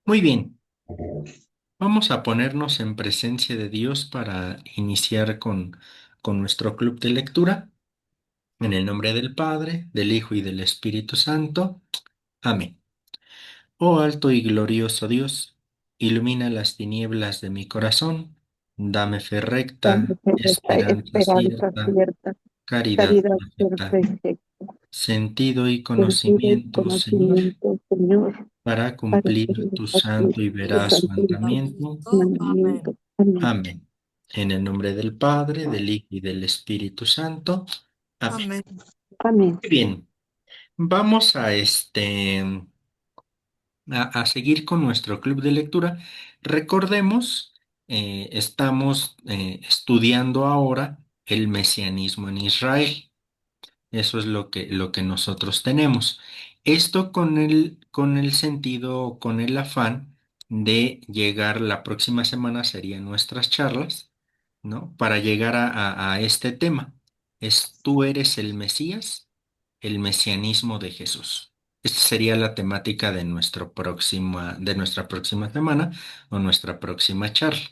Muy bien, vamos a ponernos en presencia de Dios para iniciar con nuestro club de lectura. En el nombre del Padre, del Hijo y del Espíritu Santo. Amén. Oh alto y glorioso Dios, ilumina las tinieblas de mi corazón, dame fe recta, Dame perfecta esperanza esperanza cierta, cierta, caridad caridad perfecta, perfecta, sentido y sentido y conocimiento, Señor, conocimiento, Señor, para para cumplir tu cumplir santo y tu veraz santo y mandamiento. mandamiento. Amén. Amén. En el nombre del Padre, del Hijo y del Espíritu Santo. Amén. Amén. Muy bien, vamos a seguir con nuestro club de lectura. Recordemos, estamos estudiando ahora el mesianismo en Israel. Eso es lo que nosotros tenemos. Esto con el sentido, con el afán de llegar la próxima semana serían nuestras charlas, ¿no? Para llegar a este tema. Tú eres el Mesías, el mesianismo de Jesús. Esta sería la temática de nuestra próxima semana o nuestra próxima charla.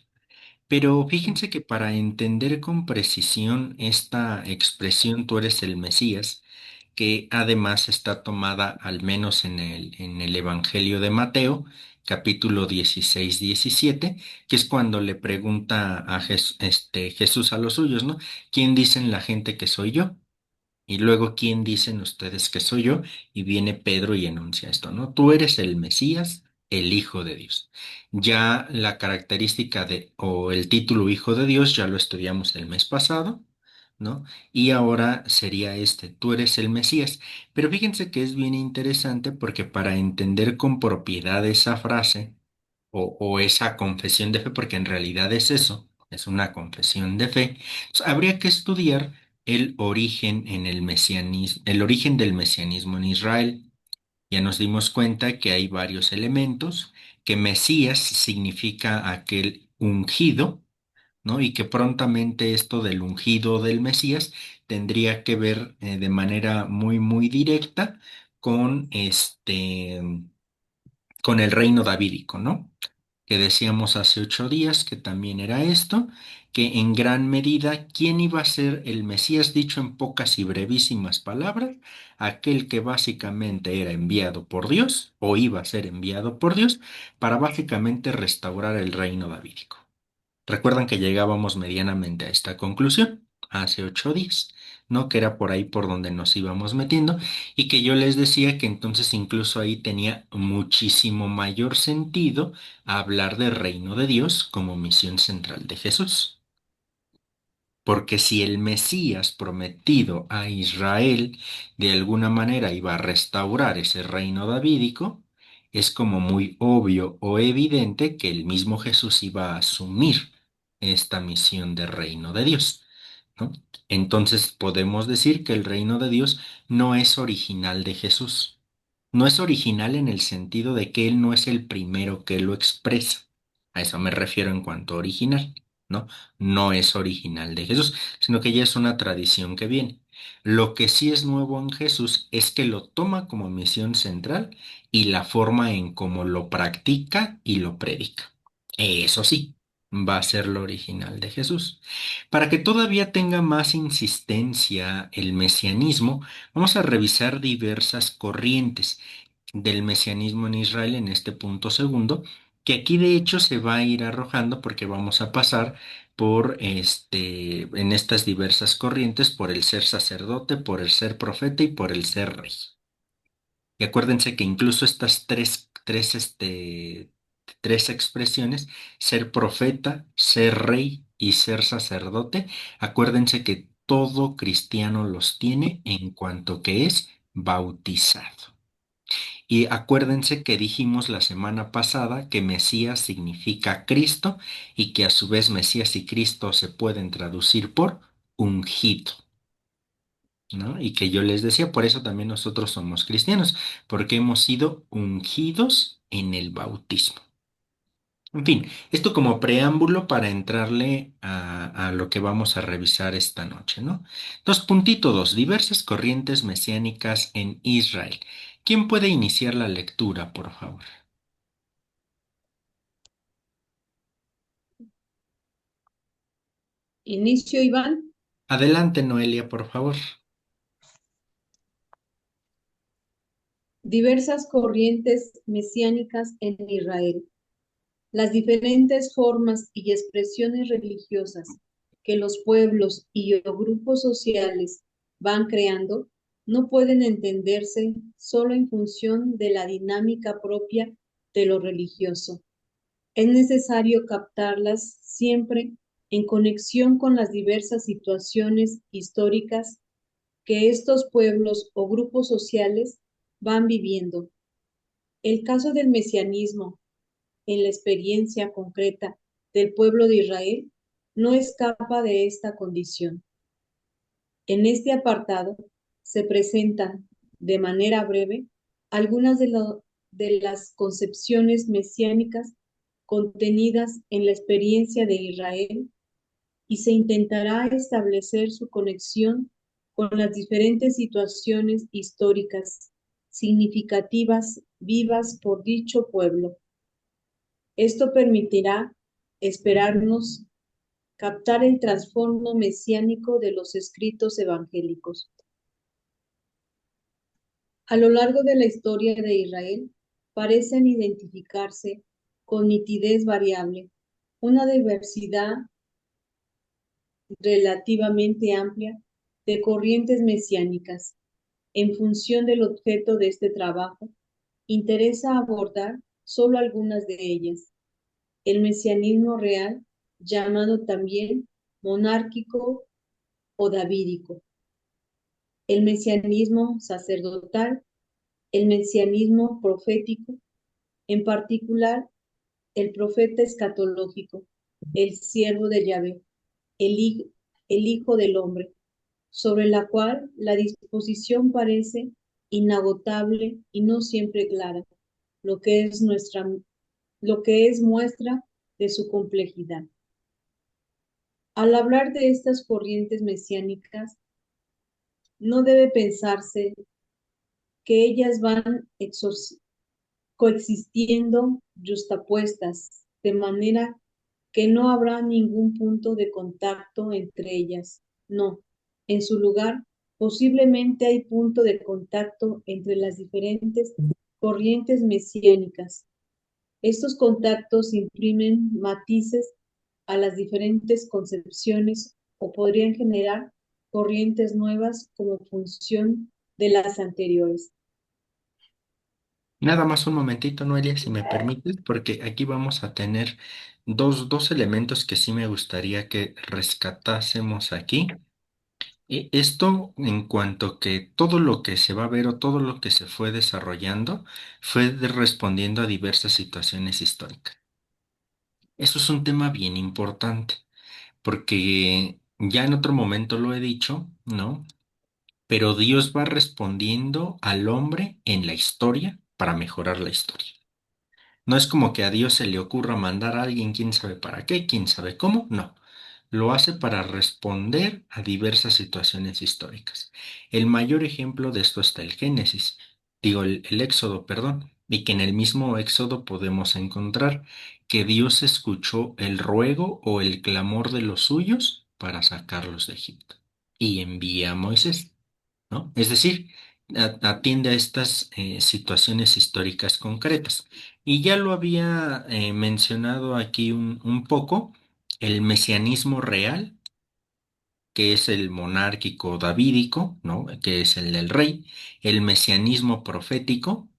Pero fíjense que para entender con precisión esta expresión tú eres el Mesías, que además está tomada al menos en el Evangelio de Mateo, capítulo 16-17, que es cuando le pregunta a Jesús a los suyos, ¿no? ¿Quién dicen la gente que soy yo? Y luego, ¿quién dicen ustedes que soy yo? Y viene Pedro y enuncia esto, ¿no? Tú eres el Mesías, el Hijo de Dios. Ya la característica o el título Hijo de Dios, ya lo estudiamos el mes pasado, ¿no? Y ahora sería tú eres el Mesías. Pero fíjense que es bien interesante porque para entender con propiedad esa frase, o esa confesión de fe, porque en realidad es eso, es una confesión de fe, pues, habría que estudiar el origen el origen del mesianismo en Israel. Ya nos dimos cuenta que hay varios elementos, que Mesías significa aquel ungido, ¿no? Y que prontamente esto del ungido del Mesías tendría que ver de manera muy, muy directa con con el reino davídico, ¿no? Que decíamos hace 8 días que también era esto, que en gran medida, ¿quién iba a ser el Mesías dicho en pocas y brevísimas palabras? Aquel que básicamente era enviado por Dios, o iba a ser enviado por Dios, para básicamente restaurar el reino davídico. Recuerdan que llegábamos medianamente a esta conclusión hace 8 días, ¿no? Que era por ahí por donde nos íbamos metiendo y que yo les decía que entonces incluso ahí tenía muchísimo mayor sentido hablar del reino de Dios como misión central de Jesús. Porque si el Mesías prometido a Israel de alguna manera iba a restaurar ese reino davídico, es como muy obvio o evidente que el mismo Jesús iba a asumir esta misión de reino de Dios, ¿no? Entonces podemos decir que el reino de Dios no es original de Jesús. No es original en el sentido de que Él no es el primero que lo expresa. A eso me refiero en cuanto a original, ¿no? No es original de Jesús, sino que ya es una tradición que viene. Lo que sí es nuevo en Jesús es que lo toma como misión central y la forma en cómo lo practica y lo predica. Eso sí, va a ser lo original de Jesús. Para que todavía tenga más insistencia el mesianismo, vamos a revisar diversas corrientes del mesianismo en Israel en este punto segundo, que aquí de hecho se va a ir arrojando porque vamos a pasar por en estas diversas corrientes, por el ser sacerdote, por el ser profeta y por el ser rey. Y acuérdense que incluso estas tres expresiones, ser profeta, ser rey y ser sacerdote, acuérdense que todo cristiano los tiene en cuanto que es bautizado. Y acuérdense que dijimos la semana pasada que Mesías significa Cristo y que a su vez Mesías y Cristo se pueden traducir por ungido, ¿no? Y que yo les decía, por eso también nosotros somos cristianos, porque hemos sido ungidos en el bautismo. En fin, esto como preámbulo para entrarle a lo que vamos a revisar esta noche, ¿no? 2.2. Diversas corrientes mesiánicas en Israel. ¿Quién puede iniciar la lectura, por favor? Inicio, Iván. Adelante, Noelia, por favor. Diversas corrientes mesiánicas en Israel. Las diferentes formas y expresiones religiosas que los pueblos y o grupos sociales van creando no pueden entenderse solo en función de la dinámica propia de lo religioso. Es necesario captarlas siempre en conexión con las diversas situaciones históricas que estos pueblos o grupos sociales van viviendo. El caso del mesianismo en la experiencia concreta del pueblo de Israel no escapa de esta condición. En este apartado se presentan de manera breve algunas de las concepciones mesiánicas contenidas en la experiencia de Israel y se intentará establecer su conexión con las diferentes situaciones históricas significativas vivas por dicho pueblo. Esto permitirá esperarnos captar el trasfondo mesiánico de los escritos evangélicos. A lo largo de la historia de Israel, parecen identificarse con nitidez variable una diversidad relativamente amplia de corrientes mesiánicas. En función del objeto de este trabajo, interesa abordar solo algunas de ellas. El mesianismo real, llamado también monárquico o davídico, el mesianismo sacerdotal, el mesianismo profético, en particular el profeta escatológico, el siervo de Yahvé, el Hijo del Hombre, sobre la cual la disposición parece inagotable y no siempre clara, lo que es lo que es muestra de su complejidad. Al hablar de estas corrientes mesiánicas, no debe pensarse que ellas van coexistiendo justapuestas, de manera que no habrá ningún punto de contacto entre ellas. No, en su lugar, posiblemente hay punto de contacto entre las diferentes corrientes mesiánicas. Estos contactos imprimen matices a las diferentes concepciones o podrían generar corrientes nuevas como función de las anteriores. Nada más un momentito, Noelia, si me permites, porque aquí vamos a tener dos elementos que sí me gustaría que rescatásemos aquí. Esto en cuanto que todo lo que se va a ver o todo lo que se fue desarrollando fue respondiendo a diversas situaciones históricas. Eso es un tema bien importante, porque ya en otro momento lo he dicho, ¿no? Pero Dios va respondiendo al hombre en la historia para mejorar la historia. No es como que a Dios se le ocurra mandar a alguien, quién sabe para qué, quién sabe cómo, no. Lo hace para responder a diversas situaciones históricas. El mayor ejemplo de esto está el Génesis, digo el Éxodo, perdón, y que en el mismo Éxodo podemos encontrar que Dios escuchó el ruego o el clamor de los suyos para sacarlos de Egipto y envía a Moisés, ¿no? Es decir, atiende a estas situaciones históricas concretas. Y ya lo había mencionado aquí un poco, el mesianismo real, que es el monárquico davídico, ¿no? Que es el del rey, el mesianismo profético,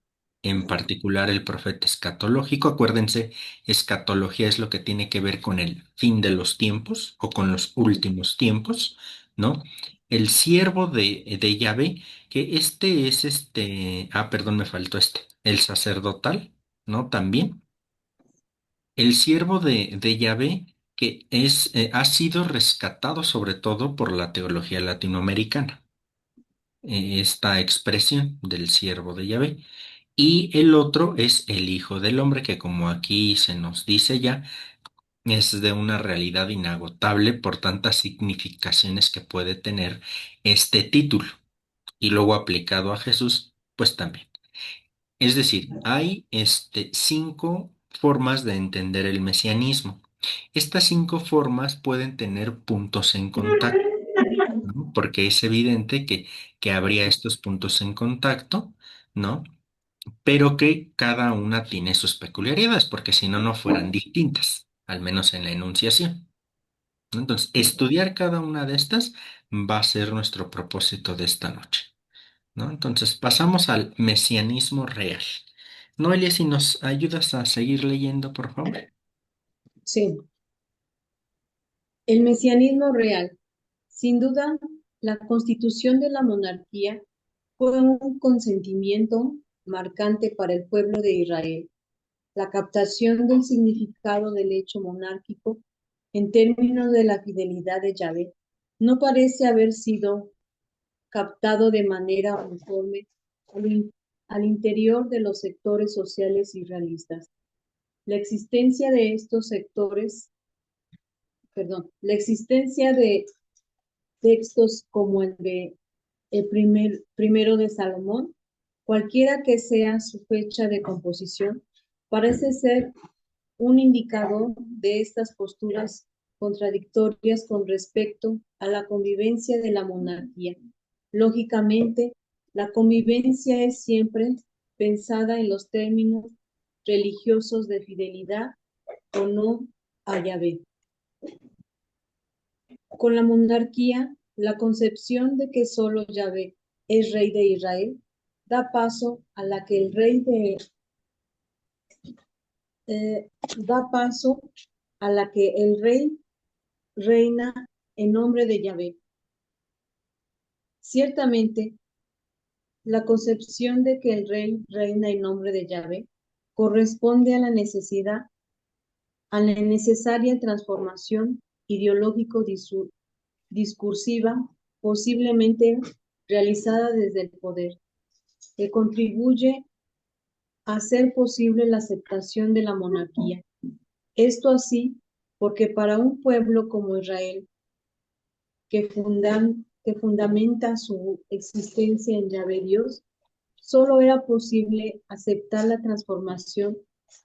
en particular el profeta escatológico. Acuérdense, escatología es lo que tiene que ver con el fin de los tiempos o con los últimos tiempos, ¿no? El siervo de Yahvé, que este es perdón, me faltó el sacerdotal, ¿no? También. El siervo de Yahvé, que ha sido rescatado sobre todo por la teología latinoamericana, esta expresión del siervo de Yahvé. Y el otro es el Hijo del Hombre, que como aquí se nos dice ya, es de una realidad inagotable por tantas significaciones que puede tener este título. Y luego aplicado a Jesús, pues también. Es decir, hay cinco formas de entender el mesianismo. Estas 5 formas pueden tener puntos en contacto, ¿no? Porque es evidente que habría estos puntos en contacto, ¿no? Pero que cada una tiene sus peculiaridades, porque si no, no fueran distintas, al menos en la enunciación, ¿no? Entonces, estudiar cada una de estas va a ser nuestro propósito de esta noche, ¿no? Entonces, pasamos al mesianismo real. Noelia, si nos ayudas a seguir leyendo, por favor. Sí. El mesianismo real. Sin duda, la constitución de la monarquía fue un consentimiento marcante para el pueblo de Israel. La captación del significado del hecho monárquico en términos de la fidelidad de Yahvé no parece haber sido captado de manera uniforme al interior de los sectores sociales israelitas. La existencia de estos sectores, la existencia de textos como el de primero de Salomón, cualquiera que sea su fecha de composición, parece ser un indicador de estas posturas contradictorias con respecto a la convivencia de la monarquía. Lógicamente, la convivencia es siempre pensada en los términos religiosos de fidelidad o no a Yahvé. Con la monarquía, la concepción de que solo Yahvé es rey de Israel da paso a la que el rey reina en nombre de Yahvé. Ciertamente, la concepción de que el rey reina en nombre de Yahvé corresponde a la necesaria transformación ideológico-discursiva, posiblemente realizada desde el poder, que contribuye a hacer posible la aceptación de la monarquía. Esto así porque para un pueblo como Israel, que fundamenta su existencia en Yahvé Dios, solo era posible aceptar la transformación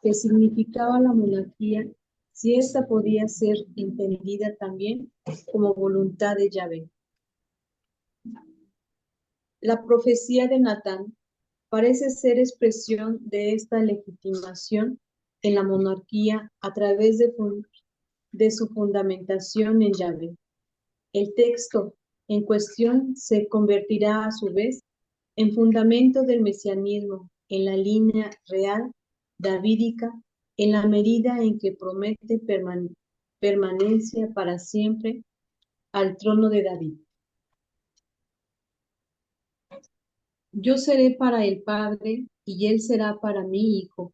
que significaba la monarquía si ésta podía ser entendida también como voluntad de Yahvé. La profecía de Natán parece ser expresión de esta legitimación en la monarquía a través de su fundamentación en Yahvé. El texto en cuestión se convertirá a su vez en fundamento del mesianismo en la línea real davídica en la medida en que promete permanencia para siempre al trono de David. Yo seré para el Padre y él será para mi hijo.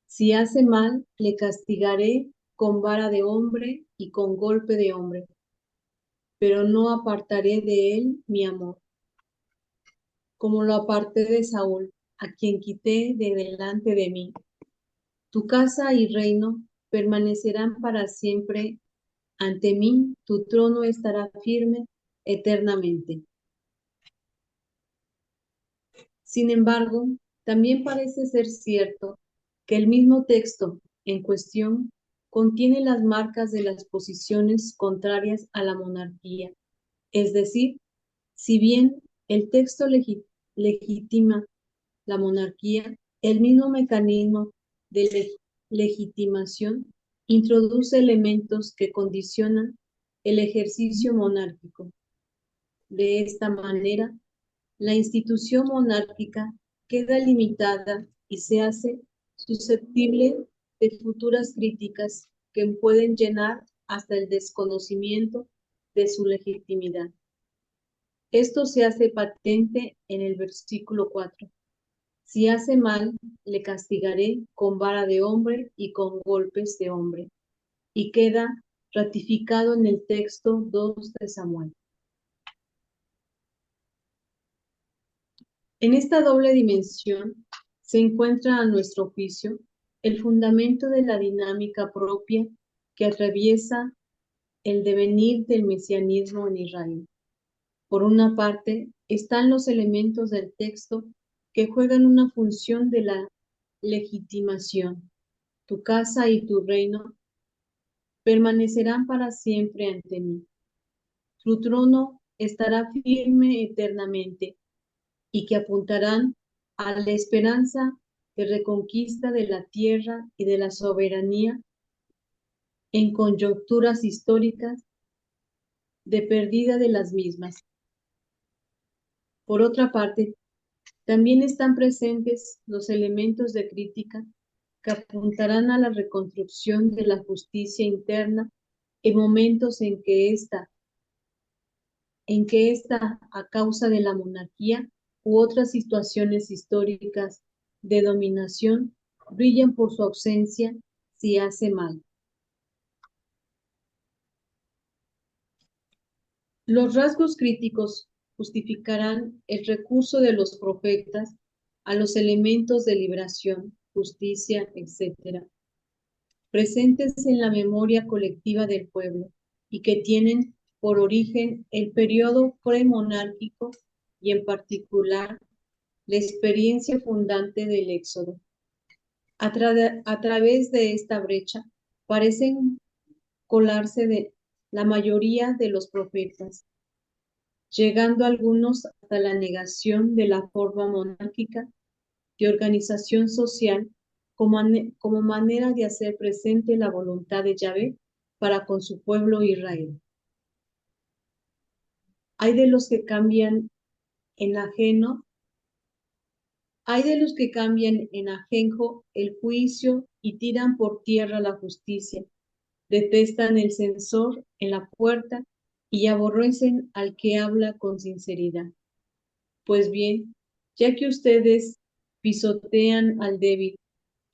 Si hace mal, le castigaré con vara de hombre y con golpe de hombre, pero no apartaré de él mi amor, como lo aparté de Saúl, a quien quité de delante de mí. Tu casa y reino permanecerán para siempre ante mí, tu trono estará firme eternamente. Sin embargo, también parece ser cierto que el mismo texto en cuestión contiene las marcas de las posiciones contrarias a la monarquía. Es decir, si bien el texto legitima la monarquía, el mismo mecanismo de legitimación introduce elementos que condicionan el ejercicio monárquico. De esta manera, la institución monárquica queda limitada y se hace susceptible de futuras críticas que pueden llenar hasta el desconocimiento de su legitimidad. Esto se hace patente en el versículo 4. Si hace mal, le castigaré con vara de hombre y con golpes de hombre. Y queda ratificado en el texto 2 de Samuel. En esta doble dimensión se encuentra a nuestro juicio el fundamento de la dinámica propia que atraviesa el devenir del mesianismo en Israel. Por una parte, están los elementos del texto que juegan una función de la legitimación. Tu casa y tu reino permanecerán para siempre ante mí. Su trono estará firme eternamente y que apuntarán a la esperanza de reconquista de la tierra y de la soberanía en coyunturas históricas de pérdida de las mismas. Por otra parte, también están presentes los elementos de crítica que apuntarán a la reconstrucción de la justicia interna en momentos en que esta, a causa de la monarquía u otras situaciones históricas de dominación, brillan por su ausencia si hace mal. Los rasgos críticos justificarán el recurso de los profetas a los elementos de liberación, justicia, etc., presentes en la memoria colectiva del pueblo y que tienen por origen el periodo premonárquico y en particular la experiencia fundante del Éxodo. A través de esta brecha parecen colarse de la mayoría de los profetas, llegando algunos hasta la negación de la forma monárquica de organización social como manera de hacer presente la voluntad de Yahvé para con su pueblo Israel. Hay de los que cambian en ajenjo el juicio y tiran por tierra la justicia, detestan el censor en la puerta y aborrecen al que habla con sinceridad. Pues bien, ya que ustedes pisotean al débil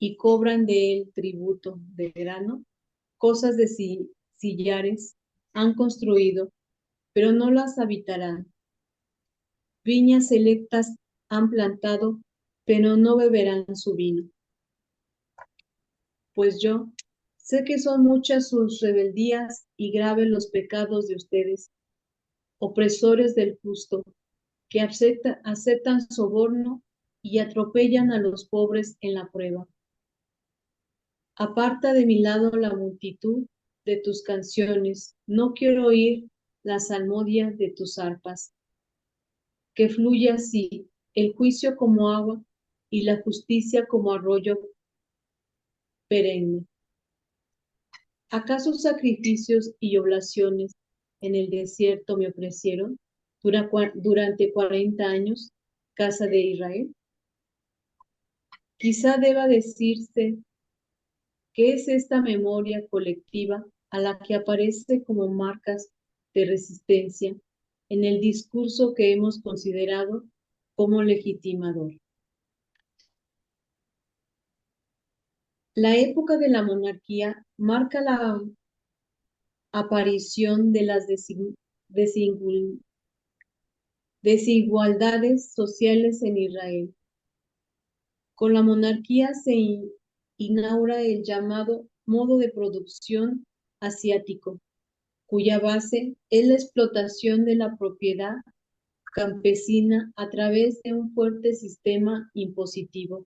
y cobran de él tributo de grano, cosas de sillares han construido, pero no las habitarán. Viñas selectas han plantado, pero no beberán su vino. Pues yo sé que son muchas sus rebeldías y graves los pecados de ustedes, opresores del justo, que aceptan soborno y atropellan a los pobres en la prueba. Aparta de mi lado la multitud de tus canciones, no quiero oír la salmodia de tus arpas. Que fluya así el juicio como agua y la justicia como arroyo perenne. ¿Acaso sacrificios y oblaciones en el desierto me ofrecieron durante 40 años, casa de Israel? Quizá deba decirse que es esta memoria colectiva a la que aparece como marcas de resistencia en el discurso que hemos considerado como legitimador. La época de la monarquía marca la aparición de las desigualdades sociales en Israel. Con la monarquía se inaugura el llamado modo de producción asiático, cuya base es la explotación de la propiedad campesina a través de un fuerte sistema impositivo.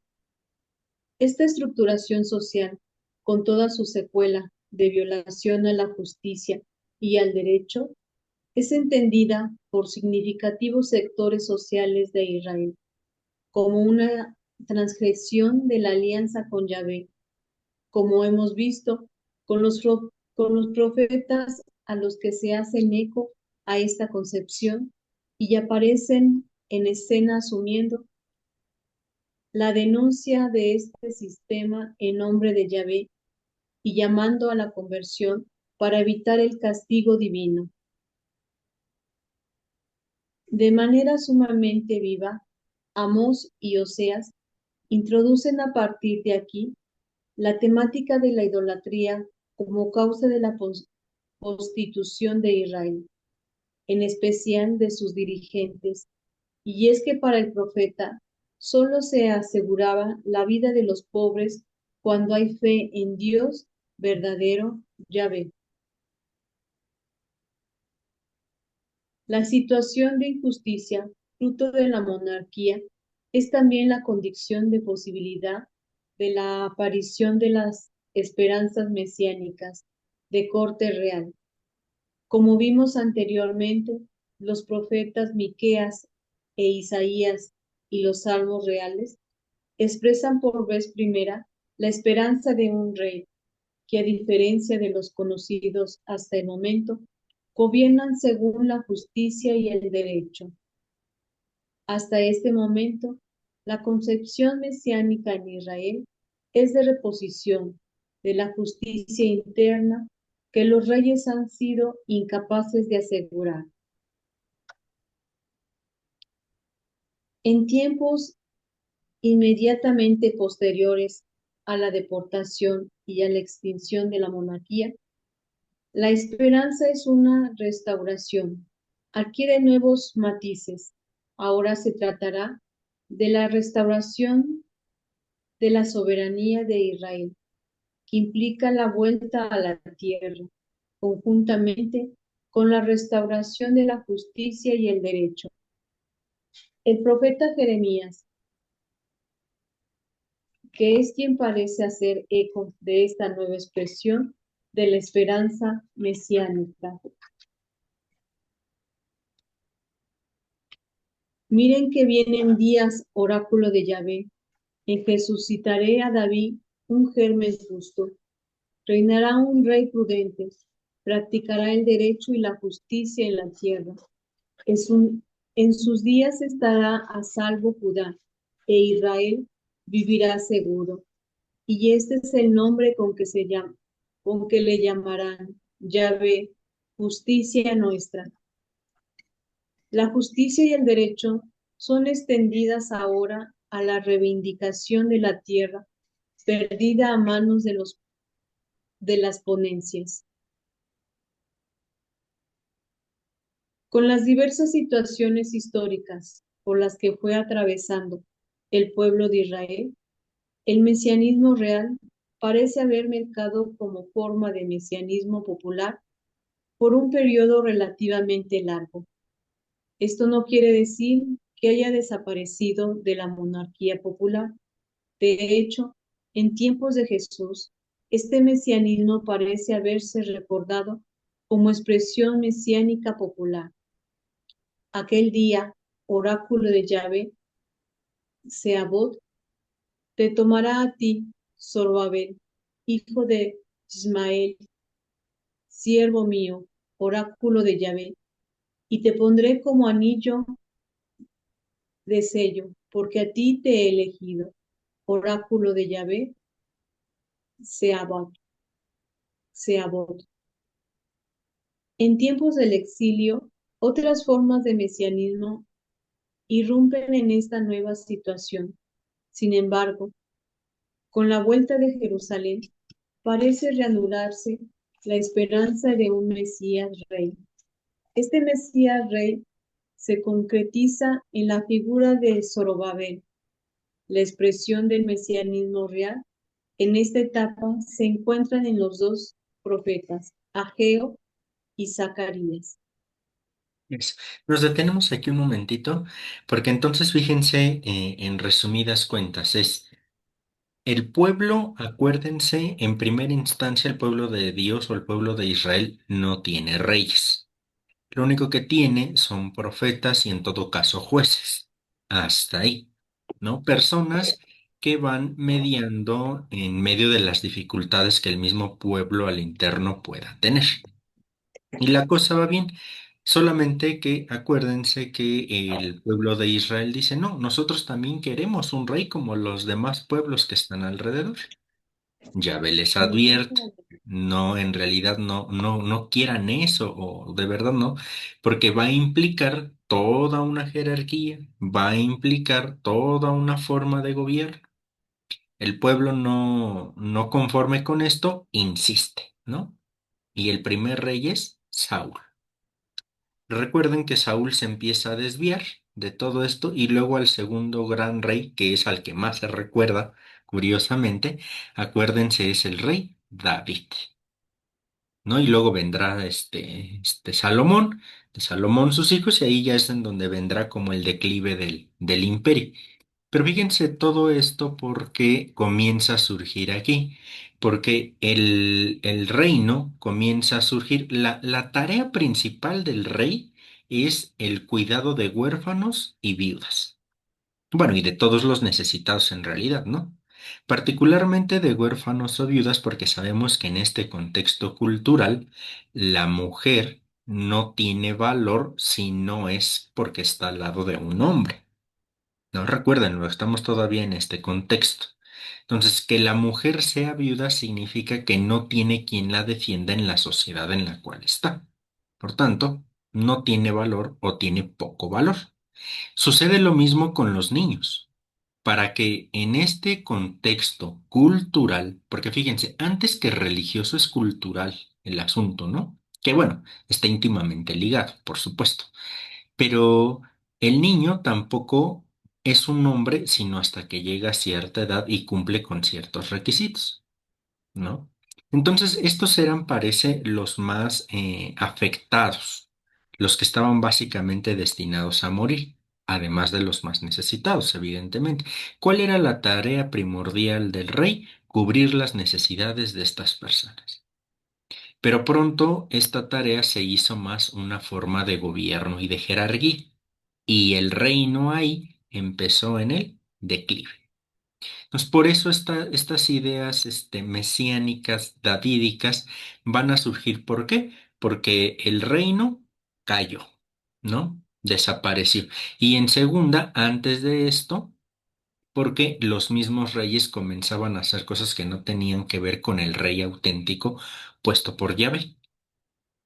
Esta estructuración social, con toda su secuela de violación a la justicia y al derecho, es entendida por significativos sectores sociales de Israel como una transgresión de la alianza con Yahvé, como hemos visto con los profetas a los que se hacen eco a esta concepción y aparecen en escena asumiendo la denuncia de este sistema en nombre de Yahvé y llamando a la conversión para evitar el castigo divino. De manera sumamente viva, Amós y Oseas introducen a partir de aquí la temática de la idolatría como causa de la constitución de Israel, en especial de sus dirigentes, y es que para el profeta solo se aseguraba la vida de los pobres cuando hay fe en Dios verdadero, Yahvé. La situación de injusticia, fruto de la monarquía, es también la condición de posibilidad de la aparición de las esperanzas mesiánicas de corte real. Como vimos anteriormente, los profetas Miqueas e Isaías y los salmos reales expresan por vez primera la esperanza de un rey que, a diferencia de los conocidos hasta el momento, gobiernan según la justicia y el derecho. Hasta este momento, la concepción mesiánica en Israel es de reposición de la justicia interna que los reyes han sido incapaces de asegurar. En tiempos inmediatamente posteriores a la deportación y a la extinción de la monarquía, la esperanza es una restauración, adquiere nuevos matices. Ahora se tratará de la restauración de la soberanía de Israel, que implica la vuelta a la tierra, conjuntamente con la restauración de la justicia y el derecho. El profeta Jeremías, que es quien parece hacer eco de esta nueva expresión de la esperanza mesiánica. Miren que vienen días, oráculo de Yahvé, en que suscitaré a David un germen justo. Reinará un rey prudente, practicará el derecho y la justicia en la tierra. En sus días estará a salvo Judá, e Israel vivirá seguro. Y este es el nombre con que le llamarán Yahvé, justicia nuestra. La justicia y el derecho son extendidas ahora a la reivindicación de la tierra perdida a manos de las ponencias. Con las diversas situaciones históricas por las que fue atravesando el pueblo de Israel, el mesianismo real parece haber mercado como forma de mesianismo popular por un periodo relativamente largo. Esto no quiere decir que haya desaparecido de la monarquía popular. De hecho, en tiempos de Jesús, este mesianismo parece haberse recordado como expresión mesiánica popular. Aquel día, oráculo de Yahvé, Seabot, te tomará a ti, Zorobabel, hijo de Ismael, siervo mío, oráculo de Yahvé, y te pondré como anillo de sello, porque a ti te he elegido, oráculo de Yahvé, Seabot. En tiempos del exilio, otras formas de mesianismo irrumpen en esta nueva situación. Sin embargo, con la vuelta de Jerusalén, parece reanudarse la esperanza de un Mesías Rey. Este Mesías Rey se concretiza en la figura de Zorobabel. La expresión del mesianismo real en esta etapa se encuentran en los dos profetas, Ageo y Zacarías. Nos detenemos aquí un momentito, porque entonces fíjense, en resumidas cuentas, es el pueblo, acuérdense, en primera instancia el pueblo de Dios o el pueblo de Israel no tiene reyes. Lo único que tiene son profetas y en todo caso jueces. Hasta ahí, ¿no? Personas que van mediando en medio de las dificultades que el mismo pueblo al interno pueda tener. Y la cosa va bien, solamente que acuérdense que el pueblo de Israel dice, no, nosotros también queremos un rey como los demás pueblos que están alrededor. Yahvé les advierte, no, en realidad no quieran eso, o de verdad no, porque va a implicar toda una jerarquía, va a implicar toda una forma de gobierno. El pueblo no conforme con esto, insiste, ¿no? Y el primer rey es Saúl. Recuerden que Saúl se empieza a desviar de todo esto y luego al segundo gran rey, que es al que más se recuerda, curiosamente, acuérdense, es el rey David, ¿no? Y luego vendrá este Salomón, de Salomón sus hijos, y ahí ya es en donde vendrá como el declive del imperio. Pero fíjense todo esto porque comienza a surgir aquí, porque el reino comienza a surgir. La tarea principal del rey es el cuidado de huérfanos y viudas. Bueno, y de todos los necesitados en realidad, ¿no? Particularmente de huérfanos o viudas, porque sabemos que en este contexto cultural la mujer no tiene valor si no es porque está al lado de un hombre. No recuérdenlo, estamos todavía en este contexto. Entonces, que la mujer sea viuda significa que no tiene quien la defienda en la sociedad en la cual está. Por tanto, no tiene valor o tiene poco valor. Sucede lo mismo con los niños. Para que en este contexto cultural, porque fíjense, antes que religioso es cultural el asunto, ¿no? Que bueno, está íntimamente ligado, por supuesto. Pero el niño tampoco es un hombre sino hasta que llega a cierta edad y cumple con ciertos requisitos, ¿no? Entonces, estos eran, parece, los más afectados, los que estaban básicamente destinados a morir, además de los más necesitados, evidentemente. ¿Cuál era la tarea primordial del rey? Cubrir las necesidades de estas personas. Pero pronto esta tarea se hizo más una forma de gobierno y de jerarquía, y el reino ahí empezó en el declive. Entonces, por eso estas ideas mesiánicas, davídicas, van a surgir. ¿Por qué? Porque el reino cayó, ¿no? Desapareció. Y en segunda, antes de esto, porque los mismos reyes comenzaban a hacer cosas que no tenían que ver con el rey auténtico puesto por Yahvé.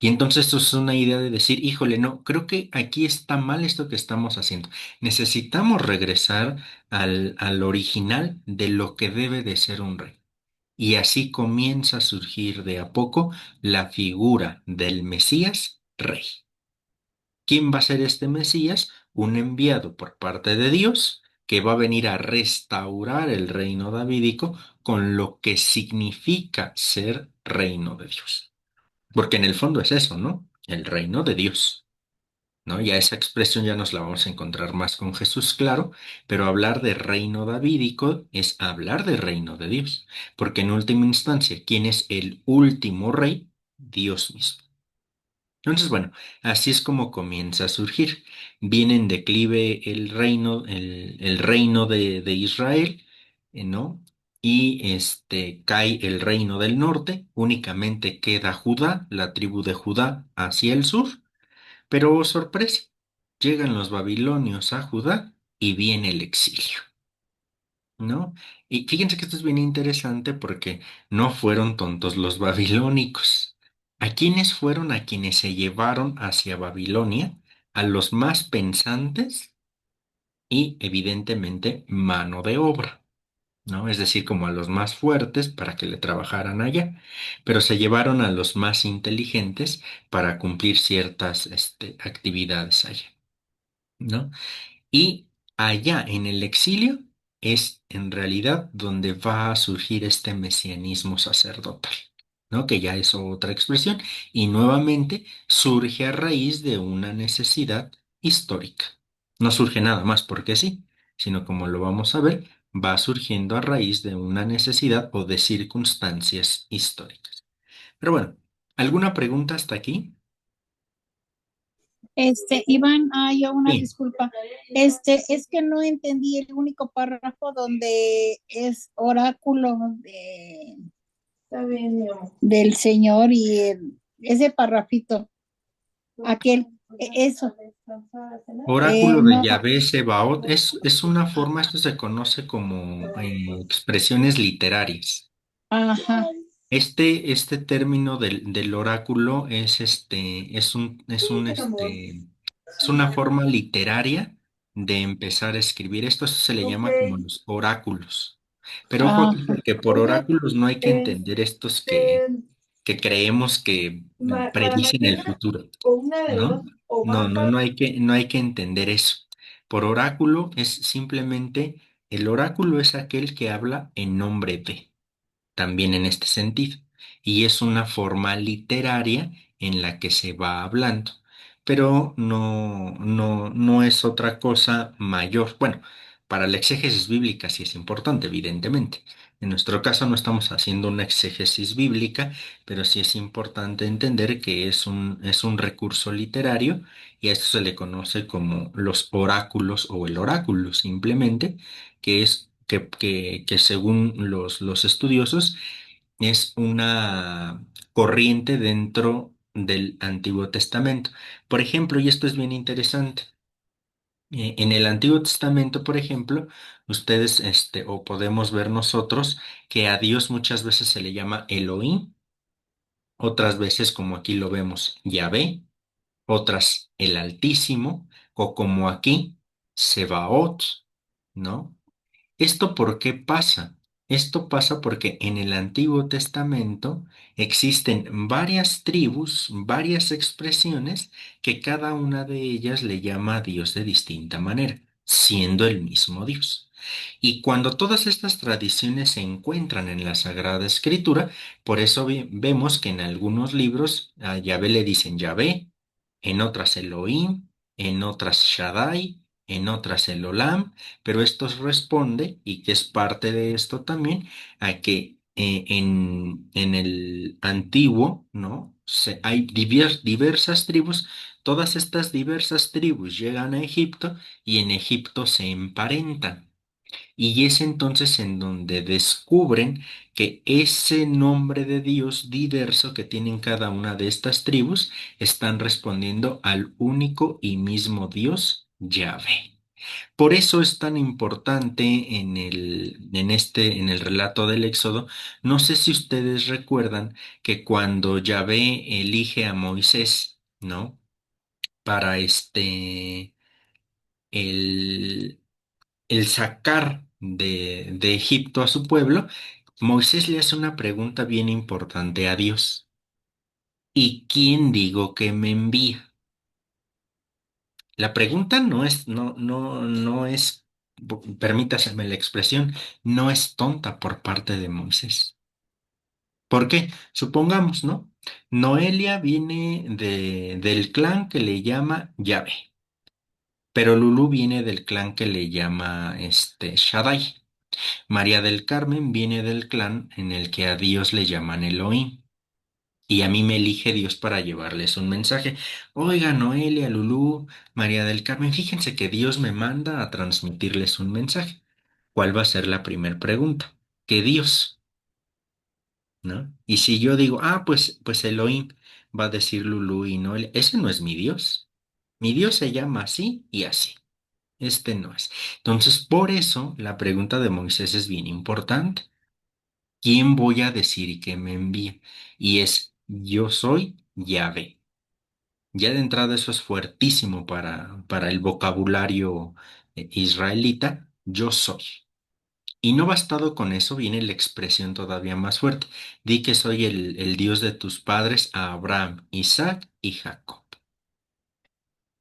Y entonces esto es una idea de decir, híjole, no, creo que aquí está mal esto que estamos haciendo. Necesitamos regresar al original de lo que debe de ser un rey. Y así comienza a surgir de a poco la figura del Mesías rey. ¿Quién va a ser este Mesías? Un enviado por parte de Dios que va a venir a restaurar el reino davídico con lo que significa ser reino de Dios. Porque en el fondo es eso, ¿no? El reino de Dios, ¿no? Ya esa expresión ya nos la vamos a encontrar más con Jesús, claro, pero hablar de reino davídico es hablar de reino de Dios, porque en última instancia, ¿quién es el último rey? Dios mismo. Entonces, bueno, así es como comienza a surgir. Viene en declive el reino, el reino de Israel, ¿no? Y cae el reino del norte, únicamente queda Judá, la tribu de Judá hacia el sur, pero oh, sorpresa, llegan los babilonios a Judá y viene el exilio. ¿No? Y fíjense que esto es bien interesante porque no fueron tontos los babilónicos. ¿A quiénes fueron a quienes se llevaron hacia Babilonia? A los más pensantes y evidentemente mano de obra, ¿no? Es decir, como a los más fuertes para que le trabajaran allá, pero se llevaron a los más inteligentes para cumplir ciertas, actividades allá, ¿no? Y allá en el exilio es en realidad donde va a surgir este mesianismo sacerdotal, ¿no? Que ya es otra expresión y nuevamente surge a raíz de una necesidad histórica. No surge nada más porque sí, sino como lo vamos a ver, va surgiendo a raíz de una necesidad o de circunstancias históricas. Pero bueno, ¿alguna pregunta hasta aquí? Iván, yo una Sí. disculpa. Es que no entendí el único párrafo donde es oráculo del Señor y ese párrafito, aquel, eso. Oráculo de No, Yahvé Sebaot es una forma, esto se conoce como expresiones literarias. ajá, Este término del oráculo es una forma literaria de empezar a escribir. Esto se le llama como los oráculos. Pero ojo aquí, ajá, porque por oráculos no hay que entender estos que creemos que predicen el futuro, ¿no? No hay que entender eso. Por oráculo es simplemente, el oráculo es aquel que habla en nombre de, también en este sentido, y es una forma literaria en la que se va hablando, pero no es otra cosa mayor. Bueno, para la exégesis bíblica sí es importante, evidentemente. En nuestro caso no estamos haciendo una exégesis bíblica, pero sí es importante entender que es un recurso literario y a esto se le conoce como los oráculos o el oráculo simplemente, que es que según los estudiosos es una corriente dentro del Antiguo Testamento. Por ejemplo, y esto es bien interesante. En el Antiguo Testamento, por ejemplo, ustedes, o podemos ver nosotros que a Dios muchas veces se le llama Elohim, otras veces, como aquí lo vemos, Yahvé, otras el Altísimo, o como aquí, Sebaot, ¿no? ¿Esto por qué pasa? Esto pasa porque en el Antiguo Testamento existen varias tribus, varias expresiones que cada una de ellas le llama a Dios de distinta manera, siendo el mismo Dios. Y cuando todas estas tradiciones se encuentran en la Sagrada Escritura, por eso vemos que en algunos libros a Yahvé le dicen Yahvé, en otras Elohim, en otras Shaddai, en otras Elolam, pero esto responde, y que es parte de esto también, a que en el antiguo, ¿no? Hay diversas tribus, todas estas diversas tribus llegan a Egipto y en Egipto se emparentan. Y es entonces en donde descubren que ese nombre de Dios diverso que tienen cada una de estas tribus están respondiendo al único y mismo Dios, Yahvé. Por eso es tan importante en el relato del Éxodo. No sé si ustedes recuerdan que cuando Yahvé elige a Moisés, ¿no? Para el, el sacar de Egipto a su pueblo, Moisés le hace una pregunta bien importante a Dios. ¿Y quién digo que me envía? La pregunta no es, permítaseme la expresión, no es tonta por parte de Moisés. ¿Por qué? Supongamos, ¿no? Noelia viene del clan que le llama Yahvé, pero Lulú viene del clan que le llama Shaddai. María del Carmen viene del clan en el que a Dios le llaman Elohim. Y a mí me elige Dios para llevarles un mensaje. Oiga, Noelia, Lulú, María del Carmen, fíjense que Dios me manda a transmitirles un mensaje. ¿Cuál va a ser la primera pregunta? ¿Qué Dios? ¿No? Y si yo digo, pues Elohim, va a decir Lulú y Noelia, ese no es mi Dios. Mi Dios se llama así y así. Este no es. Entonces, por eso la pregunta de Moisés es bien importante. ¿Quién voy a decir que me envía? Y es, yo soy Yahvé. Ya de entrada eso es fuertísimo para el vocabulario israelita, yo soy. Y no bastado con eso, viene la expresión todavía más fuerte. Di que soy el Dios de tus padres, Abraham, Isaac y Jacob.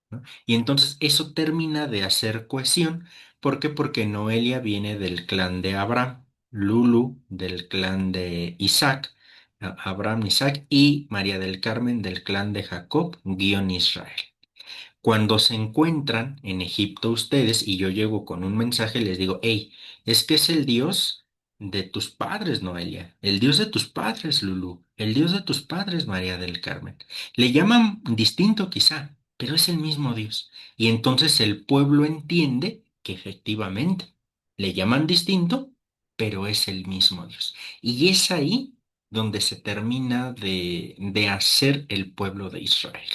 ¿No? Y entonces eso termina de hacer cohesión. ¿Por qué? Porque Noelia viene del clan de Abraham, Lulu del clan de Isaac, Abraham, Isaac y María del Carmen del clan de Jacob, guión Israel. Cuando se encuentran en Egipto ustedes y yo llego con un mensaje, les digo, hey, es que es el Dios de tus padres, Noelia, el Dios de tus padres, Lulú, el Dios de tus padres, María del Carmen. Le llaman distinto quizá, pero es el mismo Dios. Y entonces el pueblo entiende que efectivamente le llaman distinto, pero es el mismo Dios. Y es ahí donde se termina de hacer el pueblo de Israel.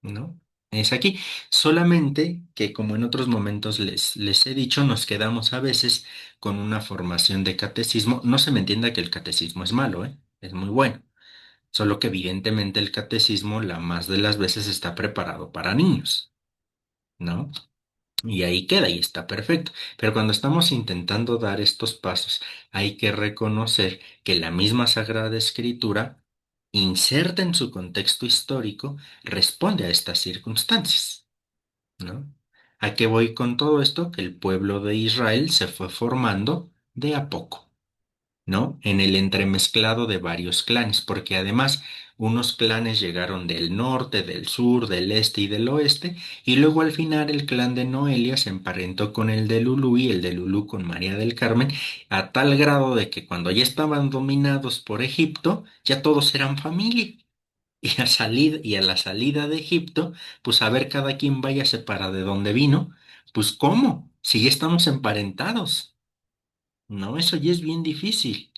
¿No? Es aquí. Solamente que como en otros momentos les he dicho, nos quedamos a veces con una formación de catecismo. No se me entienda que el catecismo es malo, ¿eh? Es muy bueno. Solo que evidentemente el catecismo la más de las veces está preparado para niños, ¿no? Y ahí queda y está perfecto. Pero cuando estamos intentando dar estos pasos, hay que reconocer que la misma Sagrada Escritura, inserta en su contexto histórico, responde a estas circunstancias, ¿no? ¿A qué voy con todo esto? Que el pueblo de Israel se fue formando de a poco. ¿no? En el entremezclado de varios clanes, porque además unos clanes llegaron del norte, del sur, del este y del oeste, y luego al final el clan de Noelia se emparentó con el de Lulú y el de Lulú con María del Carmen, a tal grado de que cuando ya estaban dominados por Egipto, ya todos eran familia. Y a la salida de Egipto, pues a ver cada quien váyase para de donde vino, pues ¿cómo? Si ya estamos emparentados. No, eso ya es bien difícil.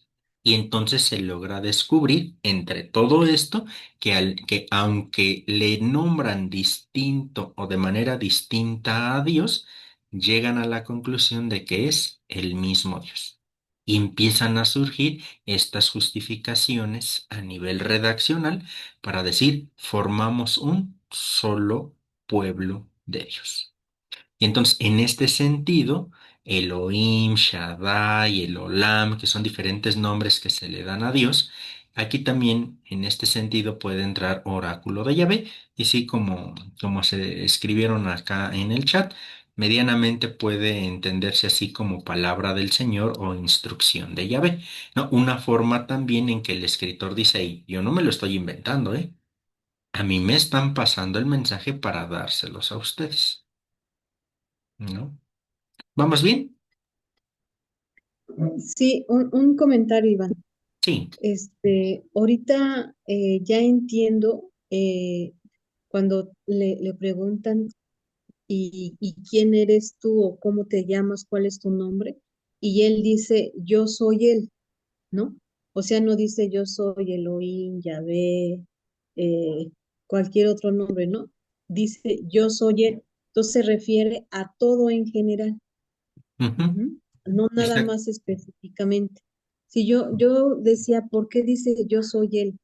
Y entonces se logra descubrir entre todo esto que aunque le nombran distinto o de manera distinta a Dios, llegan a la conclusión de que es el mismo Dios. Y empiezan a surgir estas justificaciones a nivel redaccional para decir, formamos un solo pueblo de Dios. Y entonces, en este sentido, Elohim, Shaddai, el Olam, que son diferentes nombres que se le dan a Dios, aquí también, en este sentido, puede entrar oráculo de Yahvé, y sí, como se escribieron acá en el chat, medianamente puede entenderse así como palabra del Señor o instrucción de Yahvé, ¿no? Una forma también en que el escritor dice ahí, yo no me lo estoy inventando, ¿eh? A mí me están pasando el mensaje para dárselos a ustedes, ¿no? ¿Vamos bien? Sí, un comentario, Iván. Sí. Ahorita ya entiendo cuando le preguntan y quién eres tú o cómo te llamas, cuál es tu nombre, y él dice, yo soy él, ¿no? O sea, no dice yo soy Elohim, Yahvé, eh, cualquier otro nombre, ¿no? Dice yo soy él. Entonces se refiere a todo en general. Ujú. Ujú. No nada Exacto. más específicamente. Si yo decía, ¿por qué dice yo soy él?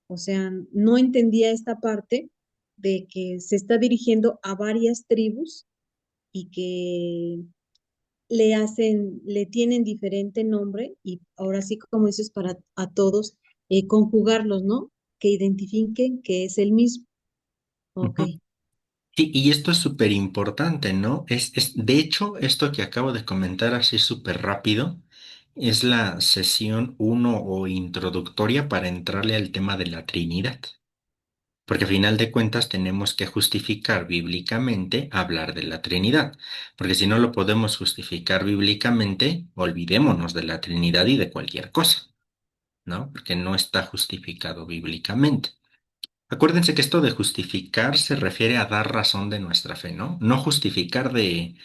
O sea, no entendía esta parte de que se está dirigiendo a varias tribus y que le tienen diferente nombre y ahora sí, como dices, para a todos, conjugarlos, ¿no? Que identifiquen que es el mismo. Ok. Ujú. Sí, y esto es súper importante, ¿no? De hecho, esto que acabo de comentar así súper rápido es la sesión uno o introductoria para entrarle al tema de la Trinidad. Porque a final de cuentas tenemos que justificar bíblicamente hablar de la Trinidad. Porque si no lo podemos justificar bíblicamente, olvidémonos de la Trinidad y de cualquier cosa, ¿no? Porque no está justificado bíblicamente. Acuérdense que esto de justificar se refiere a dar razón de nuestra fe, ¿no? No justificar de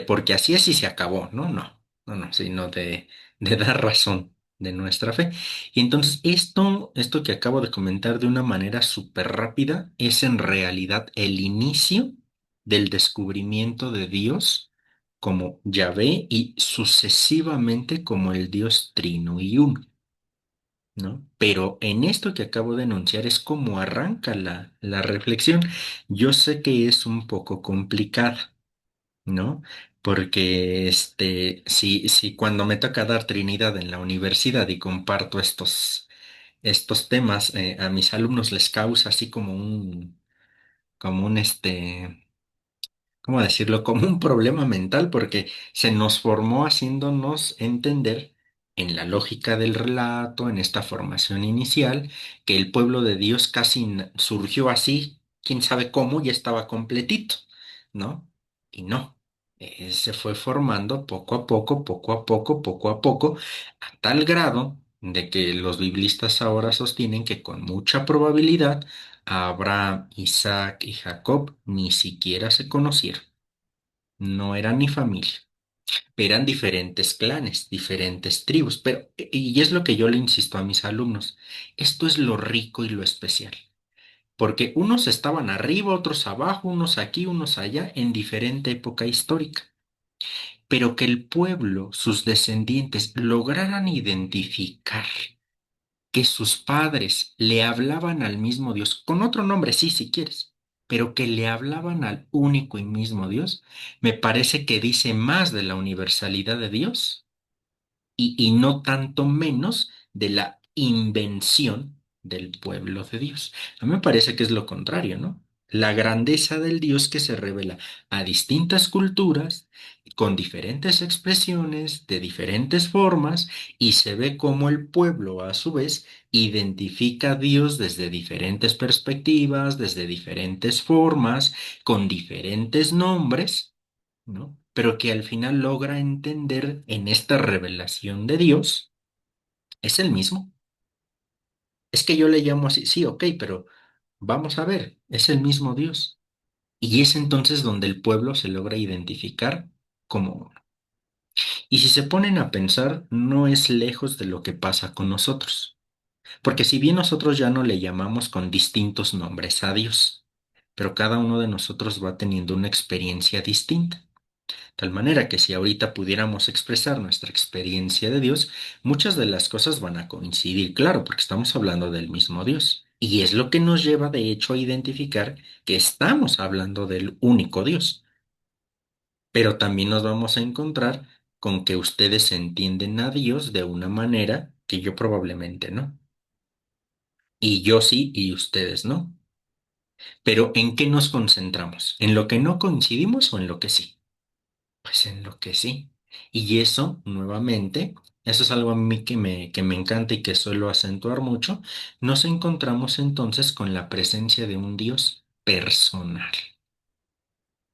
porque así es y se acabó, ¿no? No, sino de dar razón de nuestra fe. Y entonces esto que acabo de comentar de una manera súper rápida es en realidad el inicio del descubrimiento de Dios como Yahvé y sucesivamente como el Dios Trino y Uno. ¿No? Pero en esto que acabo de enunciar es como arranca la reflexión. Yo sé que es un poco complicada, ¿no? Porque si cuando me toca dar Trinidad en la universidad y comparto estos temas, a mis alumnos les causa así como un ¿cómo decirlo? Como un problema mental, porque se nos formó haciéndonos entender en la lógica del relato, en esta formación inicial, que el pueblo de Dios casi surgió así, quién sabe cómo, ya estaba completito, ¿no? Y no, se fue formando poco a poco, poco a poco, poco a poco, a tal grado de que los biblistas ahora sostienen que con mucha probabilidad Abraham, Isaac y Jacob ni siquiera se conocieron. No eran ni familia. Eran diferentes clanes, diferentes tribus. Pero, y es lo que yo le insisto a mis alumnos, esto es lo rico y lo especial. Porque unos estaban arriba, otros abajo, unos aquí, unos allá, en diferente época histórica. Pero que el pueblo, sus descendientes, lograran identificar que sus padres le hablaban al mismo Dios, con otro nombre, sí, si quieres, pero que le hablaban al único y mismo Dios, me parece que dice más de la universalidad de Dios y no tanto menos de la invención del pueblo de Dios. A mí me parece que es lo contrario, ¿no? la grandeza del Dios que se revela a distintas culturas, con diferentes expresiones, de diferentes formas, y se ve cómo el pueblo, a su vez, identifica a Dios desde diferentes perspectivas, desde diferentes formas, con diferentes nombres, ¿no? Pero que al final logra entender en esta revelación de Dios, es el mismo. Es que yo le llamo así, sí, ok, pero vamos a ver, es el mismo Dios. Y es entonces donde el pueblo se logra identificar como uno. Y si se ponen a pensar, no es lejos de lo que pasa con nosotros. Porque si bien nosotros ya no le llamamos con distintos nombres a Dios, pero cada uno de nosotros va teniendo una experiencia distinta. Tal manera que si ahorita pudiéramos expresar nuestra experiencia de Dios, muchas de las cosas van a coincidir, claro, porque estamos hablando del mismo Dios. Y es lo que nos lleva, de hecho, a identificar que estamos hablando del único Dios. Pero también nos vamos a encontrar con que ustedes entienden a Dios de una manera que yo probablemente no. Y yo sí y ustedes no. Pero ¿en qué nos concentramos? ¿En lo que no coincidimos o en lo que sí? Pues en lo que sí. Y eso, nuevamente, eso es algo a mí que me encanta y que suelo acentuar mucho, nos encontramos entonces con la presencia de un Dios personal,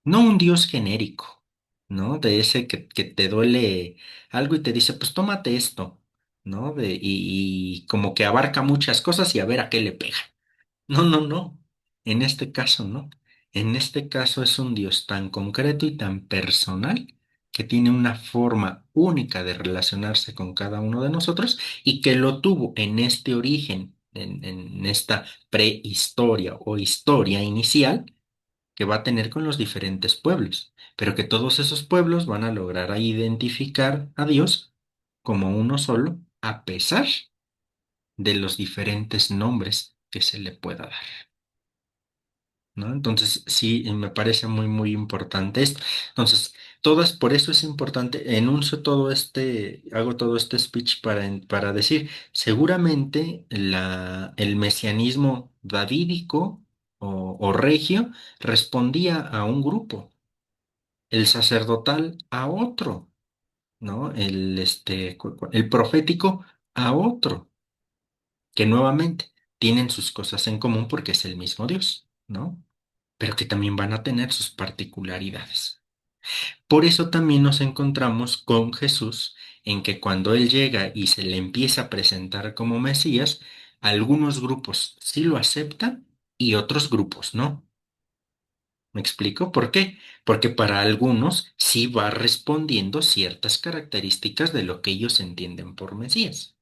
no un Dios genérico, ¿no? De ese que te duele algo y te dice, pues tómate esto, ¿no? Y como que abarca muchas cosas y a ver a qué le pega. No, no, no. En este caso, no. En este caso es un Dios tan concreto y tan personal que tiene una forma única de relacionarse con cada uno de nosotros y que lo tuvo en este origen, en esta prehistoria o historia inicial que va a tener con los diferentes pueblos, pero que todos esos pueblos van a lograr identificar a Dios como uno solo, a pesar de los diferentes nombres que se le pueda dar. ¿No? Entonces, sí, me parece muy, muy importante esto. Entonces, por eso es importante, enuncio todo hago todo este speech para decir, seguramente el mesianismo davídico o regio respondía a un grupo, el sacerdotal a otro, ¿no? El profético a otro, que nuevamente tienen sus cosas en común porque es el mismo Dios, ¿no? Pero que también van a tener sus particularidades. Por eso también nos encontramos con Jesús en que cuando Él llega y se le empieza a presentar como Mesías, algunos grupos sí lo aceptan y otros grupos no. ¿Me explico por qué? Porque para algunos sí va respondiendo ciertas características de lo que ellos entienden por Mesías,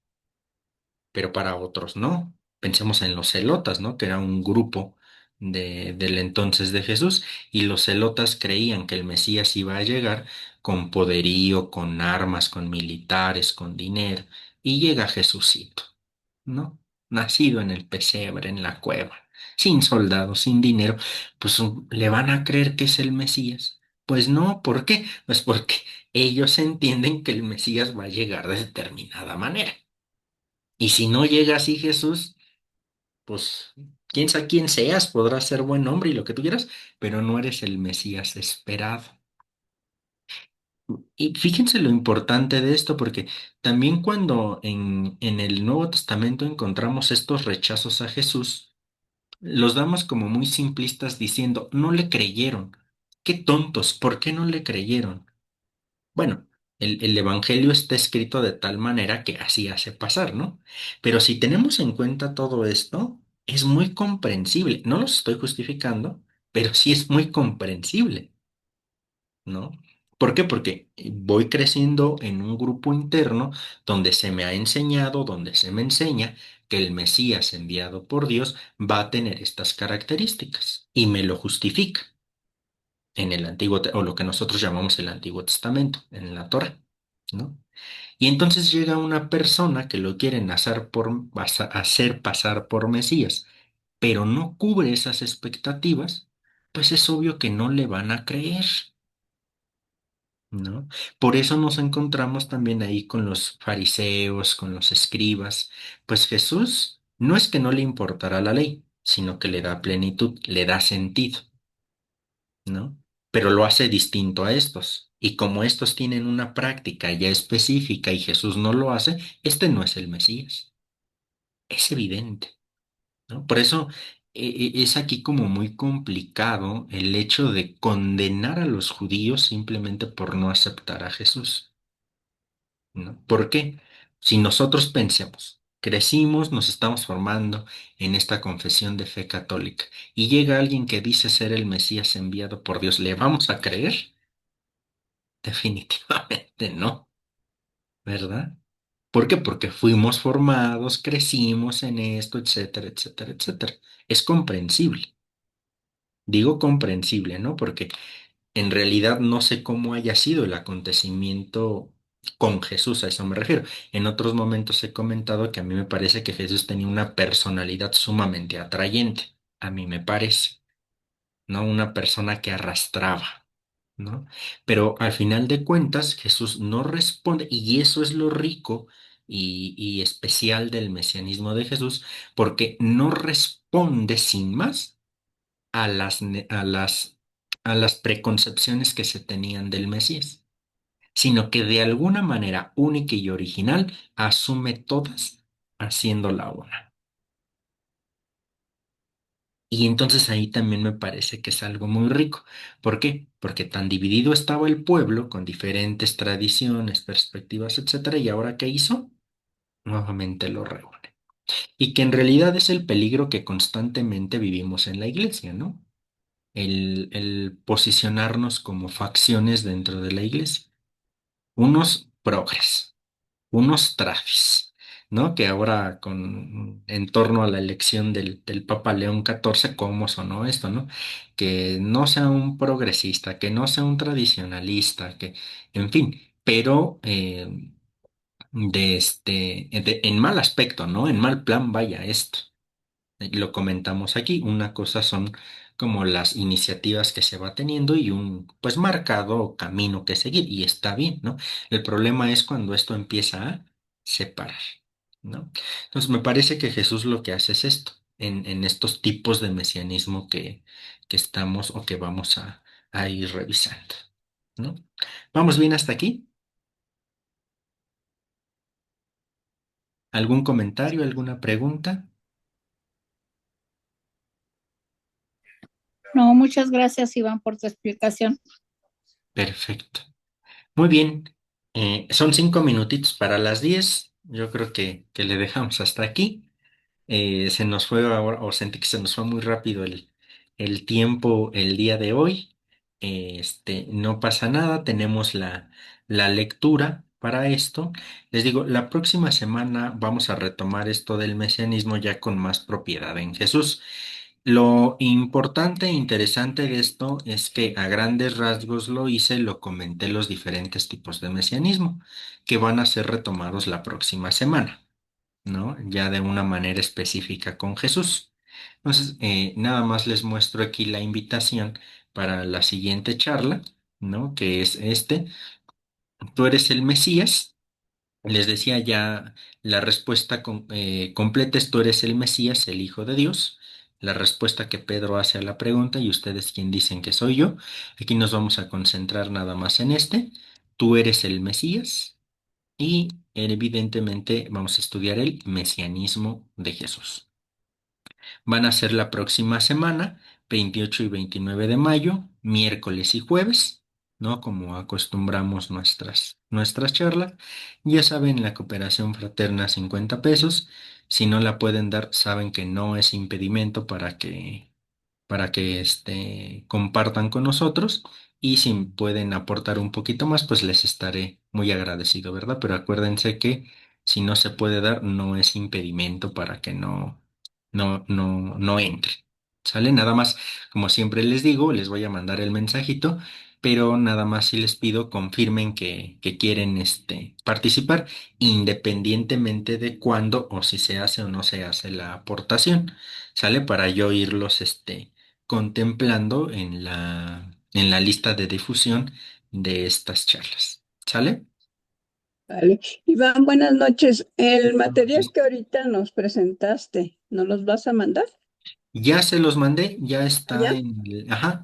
pero para otros no. Pensemos en los celotas, ¿no? Que era un grupo del entonces de Jesús, y los celotas creían que el Mesías iba a llegar con poderío, con armas, con militares, con dinero, y llega Jesucito, ¿no? Nacido en el pesebre, en la cueva, sin soldados, sin dinero, pues le van a creer que es el Mesías. Pues no, ¿por qué? Pues porque ellos entienden que el Mesías va a llegar de determinada manera. Y si no llega así Jesús, pues quién sabe quién seas, podrás ser buen hombre y lo que tú quieras, pero no eres el Mesías esperado. Y fíjense lo importante de esto, porque también cuando en el Nuevo Testamento encontramos estos rechazos a Jesús, los damos como muy simplistas diciendo, no le creyeron. Qué tontos, ¿por qué no le creyeron? Bueno, el Evangelio está escrito de tal manera que así hace pasar, ¿no? Pero si tenemos en cuenta todo esto, es muy comprensible. No los estoy justificando, pero sí es muy comprensible, ¿no? ¿Por qué? Porque voy creciendo en un grupo interno donde se me ha enseñado, donde se me enseña que el Mesías enviado por Dios va a tener estas características y me lo justifica en el o lo que nosotros llamamos el Antiguo Testamento, en la Torá, ¿no? Y entonces llega una persona que lo quieren hacer pasar por Mesías, pero no cubre esas expectativas, pues es obvio que no le van a creer, ¿no? Por eso nos encontramos también ahí con los fariseos, con los escribas, pues Jesús no es que no le importara la ley, sino que le da plenitud, le da sentido, ¿no? Pero lo hace distinto a estos. Y como estos tienen una práctica ya específica y Jesús no lo hace, este no es el Mesías. Es evidente, ¿no? Por eso es aquí como muy complicado el hecho de condenar a los judíos simplemente por no aceptar a Jesús, ¿no? ¿Por qué? Si nosotros pensemos, crecimos, nos estamos formando en esta confesión de fe católica y llega alguien que dice ser el Mesías enviado por Dios, ¿le vamos a creer? Definitivamente no, ¿verdad? ¿Por qué? Porque fuimos formados, crecimos en esto, etcétera, etcétera, etcétera. Es comprensible. Digo comprensible, ¿no? Porque en realidad no sé cómo haya sido el acontecimiento con Jesús, a eso me refiero. En otros momentos he comentado que a mí me parece que Jesús tenía una personalidad sumamente atrayente, a mí me parece, ¿no? Una persona que arrastraba, ¿no? Pero al final de cuentas, Jesús no responde, y eso es lo rico y especial del mesianismo de Jesús, porque no responde sin más a las preconcepciones que se tenían del Mesías, sino que de alguna manera única y original asume todas haciéndola una. Y entonces ahí también me parece que es algo muy rico. ¿Por qué? Porque tan dividido estaba el pueblo con diferentes tradiciones, perspectivas, etcétera, y ahora ¿qué hizo? Nuevamente lo reúne. Y que en realidad es el peligro que constantemente vivimos en la iglesia, ¿no? El posicionarnos como facciones dentro de la iglesia. Unos progres, unos trafis, ¿no? Que ahora en torno a la elección del Papa León XIV, ¿cómo sonó esto, no? Que no sea un progresista, que no sea un tradicionalista, que, en fin, pero en mal aspecto, ¿no? En mal plan vaya esto. Lo comentamos aquí, una cosa son como las iniciativas que se va teniendo y un pues marcado camino que seguir y está bien, ¿no? El problema es cuando esto empieza a separar, ¿no? Entonces me parece que Jesús lo que hace es esto, en estos tipos de mesianismo que estamos o que vamos a ir revisando, ¿no? ¿Vamos bien hasta aquí? ¿Algún comentario, alguna pregunta? No, muchas gracias, Iván, por tu explicación. Perfecto. Muy bien, son 5 minutitos para las 10. Yo creo que le dejamos hasta aquí. Se nos fue ahora, o sentí que se nos fue muy rápido el tiempo el día de hoy. No pasa nada, tenemos la lectura para esto. Les digo, la próxima semana vamos a retomar esto del mesianismo ya con más propiedad en Jesús. Lo importante e interesante de esto es que a grandes rasgos lo hice, lo comenté los diferentes tipos de mesianismo que van a ser retomados la próxima semana, ¿no? Ya de una manera específica con Jesús. Entonces, nada más les muestro aquí la invitación para la siguiente charla, ¿no? Que es tú eres el Mesías. Les decía ya la respuesta completa es tú eres el Mesías, el Hijo de Dios. La respuesta que Pedro hace a la pregunta y ustedes quien dicen que soy yo. Aquí nos vamos a concentrar nada más en este. Tú eres el Mesías y evidentemente vamos a estudiar el mesianismo de Jesús. Van a ser la próxima semana, 28 y 29 de mayo, miércoles y jueves, ¿no? Como acostumbramos nuestras charlas. Ya saben, la cooperación fraterna 50 pesos. Si no la pueden dar, saben que no es impedimento para que compartan con nosotros y si pueden aportar un poquito más, pues les estaré muy agradecido, ¿verdad? Pero acuérdense que si no se puede dar, no es impedimento para que no entre. ¿Sale? Nada más, como siempre les digo, les voy a mandar el mensajito, pero nada más si les pido confirmen que quieren participar, independientemente de cuándo o si se hace o no se hace la aportación. ¿Sale? Para yo irlos contemplando en la lista de difusión de estas charlas. ¿Sale? Vale. Iván, buenas noches. El material que ahorita nos presentaste, ¿nos los vas a mandar? Ya se los mandé, ya está ¿Ya?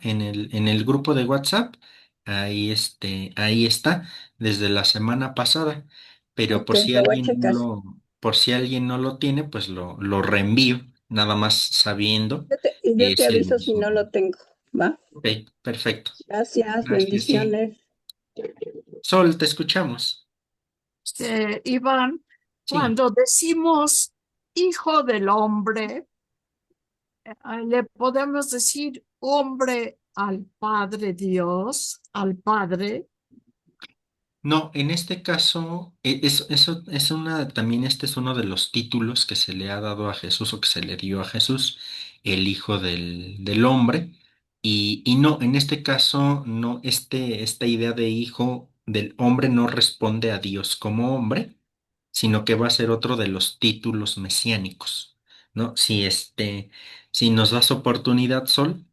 en el grupo de WhatsApp. Ahí está, desde la semana pasada. Pero Ok, lo voy a checar. por si alguien no lo tiene, pues lo reenvío, nada más sabiendo Yo que te es el aviso si mismo. no lo tengo, ¿va? Ok, perfecto. Gracias, Gracias, sí. bendiciones. Sol, te escuchamos. Iván, Sí. cuando decimos hijo del hombre, le podemos decir hombre al Padre Dios, al Padre. No, en este caso, eso es también este es uno de los títulos que se le ha dado a Jesús o que se le dio a Jesús, el Hijo del Hombre. Y no, en este caso, no, esta idea de hijo del hombre no responde a Dios como hombre, sino que va a ser otro de los títulos mesiánicos, ¿no? Si nos das oportunidad, Sol,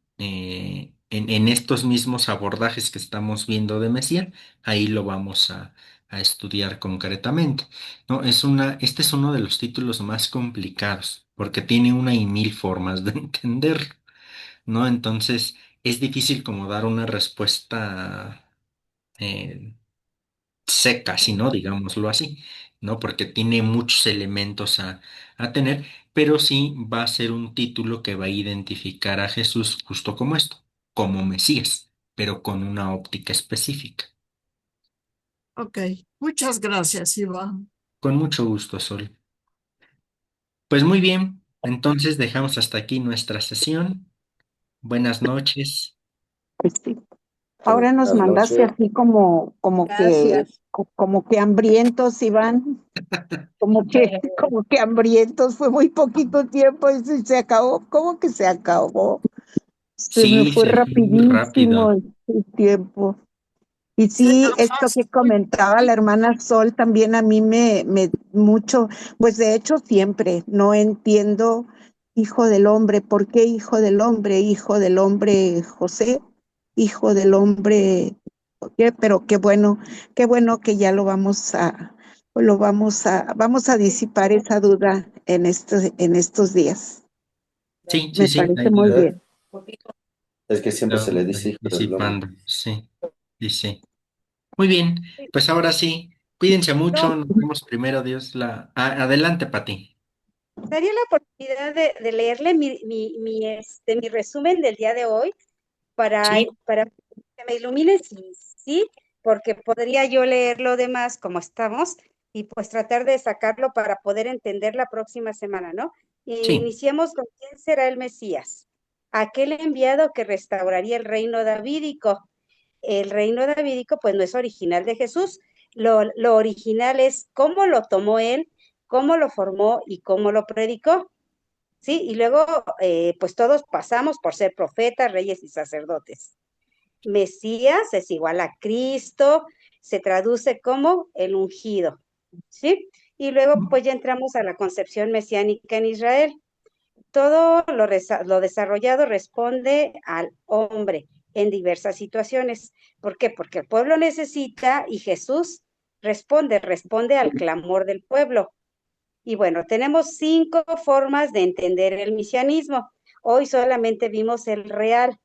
en estos mismos abordajes que estamos viendo de Mesías, ahí lo vamos a estudiar concretamente, ¿no? Este es uno de los títulos más complicados, porque tiene una y mil formas de entender, ¿no? Entonces, es difícil como dar una respuesta eh, seca, si no, digámoslo así, ¿no? Porque tiene muchos elementos a tener, pero sí va a ser un título que va a identificar a Jesús justo como esto, como Mesías, pero con una óptica específica. Ok, muchas gracias, Iván. Con mucho gusto, Sol. Pues muy bien, entonces dejamos hasta aquí nuestra sesión. Buenas noches. Pues sí. Ahora nos Buenas mandaste noches. así Gracias. como que hambrientos, Iván, como que hambrientos, fue muy poquito tiempo y se acabó, ¿cómo que se acabó? Se me Sí, fue se fue muy rapidísimo rápido. el tiempo. Y Se sí, nos esto hace que muy comentaba la hermana Sol también a mí me mucho, pues de hecho siempre no entiendo, hijo del hombre, ¿por qué hijo del hombre José, hijo del hombre, ¿por qué? Pero qué bueno que ya vamos a disipar esa duda en estos días. Sí, sí, Me sí, parece ahí muy lo, bien. Es que siempre se lo le voy dice hijo del hombre. disipando. Sí, sí, sí. Muy bien, pues ahora sí, cuídense mucho, nos vemos primero, Dios. Adelante, Pati. Daría la oportunidad de leerle mi resumen del día de hoy Sí, para que me ilumine si sí, porque podría yo leer lo demás como estamos y pues tratar de sacarlo para poder entender la próxima semana, ¿no? sí, Iniciemos con quién será el Mesías, aquel enviado que restauraría el reino davídico. El reino davídico pues no es original de Jesús, lo original es cómo lo tomó él, cómo lo formó y cómo lo predicó. ¿Sí? Y luego, pues todos pasamos por ser profetas, reyes y sacerdotes. Mesías es igual a Cristo, se traduce como el ungido, ¿sí? Y luego, pues ya entramos a la concepción mesiánica en Israel. Todo lo desarrollado responde al hombre en diversas situaciones. ¿Por qué? Porque el pueblo necesita y Jesús responde al clamor del pueblo. Y bueno, tenemos 5 formas de entender el misianismo. Hoy solamente vimos el real,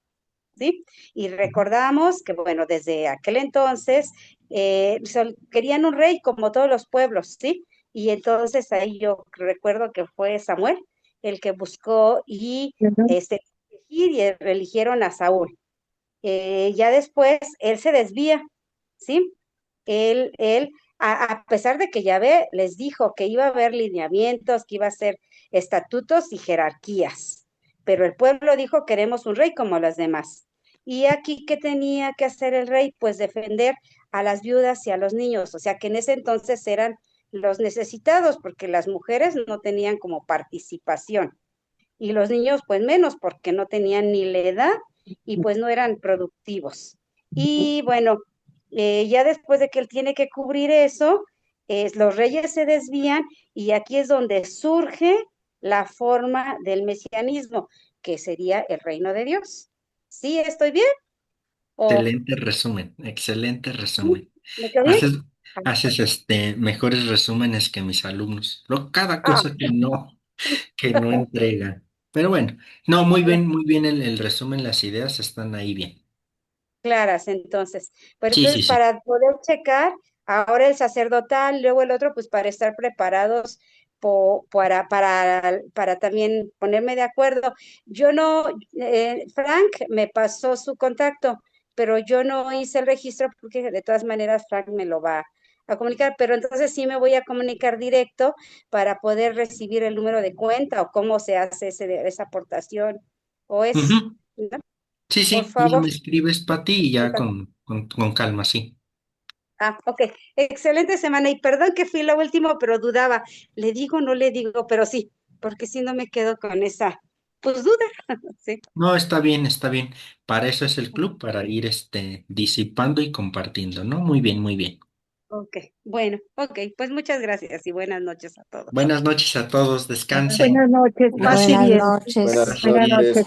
¿sí? Y recordamos que, bueno, desde aquel entonces querían un rey como todos los pueblos, ¿sí? Y entonces ahí yo recuerdo que fue Samuel el que buscó y eligieron a Saúl. Ya después él se desvía, ¿sí? A pesar de que Yahvé les dijo que iba a haber lineamientos, que iba a ser estatutos y jerarquías, pero el pueblo dijo queremos un rey como los demás. Y aquí, ¿qué tenía que hacer el rey? Pues defender a las viudas y a los niños, o sea que en ese entonces eran los necesitados, porque las mujeres no tenían como participación y los niños pues menos porque no tenían ni la edad y pues no eran productivos. Y bueno, ya después de que él tiene que cubrir eso, los reyes se desvían y aquí es donde surge la forma del mesianismo, que sería el reino de Dios. ¿Sí estoy bien? ¿O excelente sí? resumen. ¿Me quedo bien? Haces, haces mejores resúmenes que mis alumnos. Cada Ah, cosa que no entregan. Pero bueno, no, muy bien el resumen, las ideas están ahí bien. Claras, entonces. Pues Sí, sí, entonces, sí. para poder checar, ahora el sacerdotal, luego el otro, pues para estar preparados para también ponerme de acuerdo. Yo no, Frank me pasó su contacto, pero yo no hice el registro porque de todas maneras Frank me lo va a comunicar, pero entonces sí me voy a comunicar directo para poder recibir el número de cuenta o cómo se hace esa aportación o es, Ujú. ¿no? Sí, Por sí, ya favor. me escribes, Pati, y ya con calma, sí. Ah, ok. Excelente semana. Y perdón que fui lo último, pero dudaba. ¿Le digo o no le digo? Pero sí, porque si no me quedo con esa, pues duda. Sí. No, está bien, está bien. Para eso es el club, para ir disipando y compartiendo, ¿no? Muy bien, muy bien. Ok. Bueno, ok. Pues muchas gracias y buenas noches a todos. Buenas noches a todos, descansen. Buenas noches, pase Buenas bien. noches. Buenas Pase Buenas bien. noches. noches.